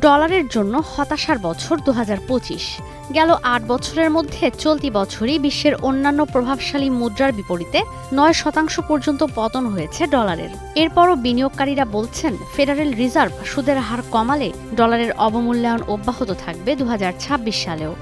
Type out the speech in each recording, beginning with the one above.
ডলারের জন্য হতাশার বছর ২০২৫। গেল ৮ বছরের মধ্যে চলতি বছরই বিশ্বের অন্যান্য প্রভাবশালী মুদ্রার বিপরীতে ৯% পর্যন্ত পতন হয়েছে ডলারের। এরপরও বিনিয়োগকারীরা বলছেন, ফেডারেল রিজার্ভ সুদের হার কমালে ডলারের অবমূল্যায়ন অব্যাহত থাকবে ২০২৬ সালেও।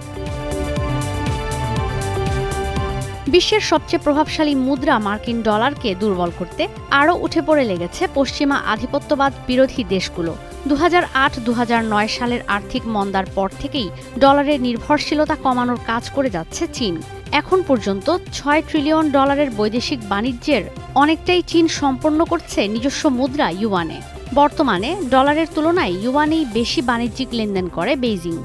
বিশ্বের সবচেয়ে প্রভাবশালী মুদ্রা মার্কিন ডলারকে দুর্বল করতে আরও উঠে পড়ে লেগেছে পশ্চিমা আধিপত্যবাদ বিরোধী দেশগুলো। ২০০৮-২০০৯ সালের আর্থিক মন্দার পর থেকেই ডলারের নির্ভরশীলতা কমানোর কাজ করে যাচ্ছে চীন। এখন পর্যন্ত $৬ ট্রিলিয়ন বৈদেশিক বাণিজ্যের অনেকটাই চীন সম্পন্ন করছে নিজস্ব মুদ্রা ইউয়ানে। বর্তমানে ডলারের তুলনায় ইউয়ানেই বেশি বাণিজ্যিক লেনদেন করে বেইজিং।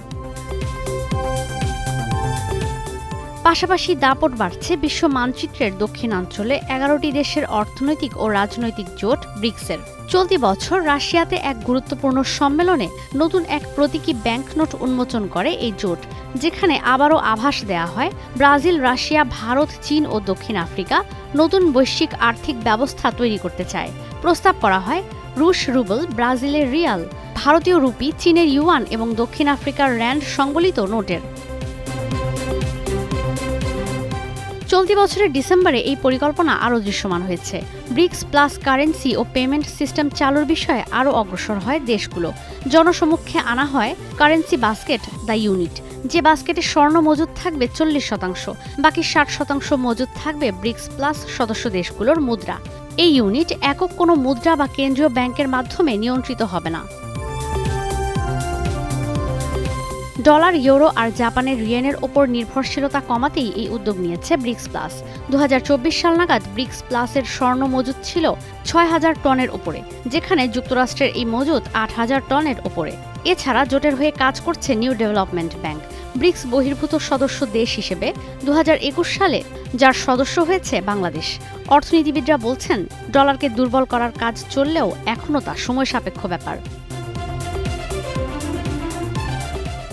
পাশাপাশি দাপট বাড়ছে বিশ্ব মানচিত্রের দক্ষিণাঞ্চলে ১১টি দেশের অর্থনৈতিক ও রাজনৈতিক জোট ব্রিক্সের। চলতি বছর রাশিয়াতে এক গুরুত্বপূর্ণ সম্মেলনে নতুন এক প্রতীকী ব্যাংকনোট উন্মোচন করে এই জোট, যেখানে আবারও আভাস দেয়া হয় ব্রাজিল, রাশিয়া, ভারত, চীন ও দক্ষিণ আফ্রিকা নতুন বৈশ্বিক আর্থিক ব্যবস্থা তৈরি করতে চায়। প্রস্তাব করা হয় রুশ রুবল, ব্রাজিলের রিয়াল, ভারতীয় রুপি, চীনের ইউয়ান এবং দক্ষিণ আফ্রিকার র্যান্ড সংবলিত নোটের। চলতি বছরের ডিসেম্বরে এই পরিকল্পনা আরও দৃশ্যমান হয়েছে। ব্রিক্স প্লাস কারেন্সি ও পেমেন্ট সিস্টেম চালুর বিষয়ে আরও অগ্রসর হয় দেশগুলো। জনসমক্ষে আনা হয় কারেন্সি বাস্কেট, দ্য ইউনিট, যে বাস্কেটে স্বর্ণ মজুদ থাকবে 40%, বাকি 60% মজুদ থাকবে ব্রিক্স প্লাস সদস্য দেশগুলোর মুদ্রা। এই ইউনিট একক কোনো মুদ্রা বা কেন্দ্রীয় ব্যাংকের মাধ্যমে নিয়ন্ত্রিত হবে না। ডলার, ইউরো আর জাপানের ইয়েনের ওপর নির্ভরশীলতা কমাতেই এই উদ্যোগ নিয়েছে ব্রিক্স প্লাস। ২০২৪ সাল নাগাদ ব্রিক্স প্লাসের স্বর্ণ মজুদ ছিল ৬,০০০ টনের ওপরে, যেখানে যুক্তরাষ্ট্রের এই মজুদ ৮,০০০ টনের ওপরে। এছাড়া জোটের হয়ে কাজ করছে নিউ ডেভেলপমেন্ট ব্যাংক, ব্রিক্স বহির্ভূত সদস্য দেশ হিসেবে ২০২১ সালে যার সদস্য হয়েছে বাংলাদেশ। অর্থনীতিবিদরা বলছেন, ডলারকে দুর্বল করার কাজ চললেও এখনও তা সময় সাপেক্ষ ব্যাপার।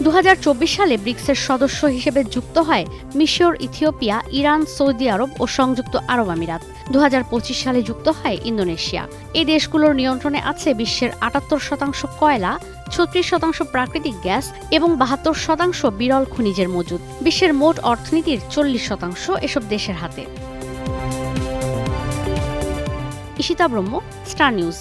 ২০২৪ সালে ব্রিক্সের সদস্য হিসেবে যুক্ত হয় মিশর, ইথিওপিয়া, ইরান, সৌদি আরব ও সংযুক্ত আরব আমিরাত। ২০২৫ সালে যুক্ত হয় ইন্দোনেশিয়া। এই দেশগুলোর নিয়ন্ত্রণে আছে বিশ্বের ৭৮% কয়লা, ৩৬% প্রাকৃতিক গ্যাস এবং ৭২% বিরল খনিজের মজুদ। বিশ্বের মোট অর্থনীতির ৪০% এসব দেশের হাতে। ঈশিতা ব্রহ্ম, স্টার নিউজ।